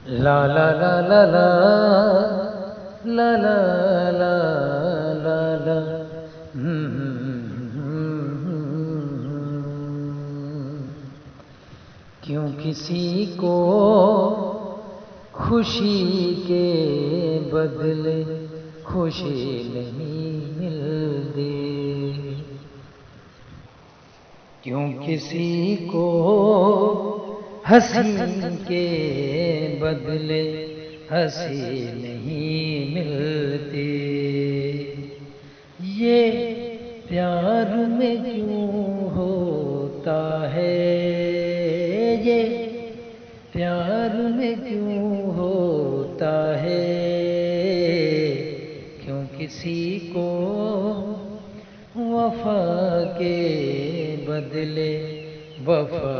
لا لا لا لا لا لا لا لا لا لا کیوں کسی کو خوشی کے بدلے خوشی نہیں ملتی، کیوں کسی کو ہنسی کے بدلے ہنسی نہیں ملتی، یہ پیار میں کیوں ہوتا ہے، یہ پیار میں کیوں ہوتا ہے، کیوں کسی کو وفا کے بدلے وفا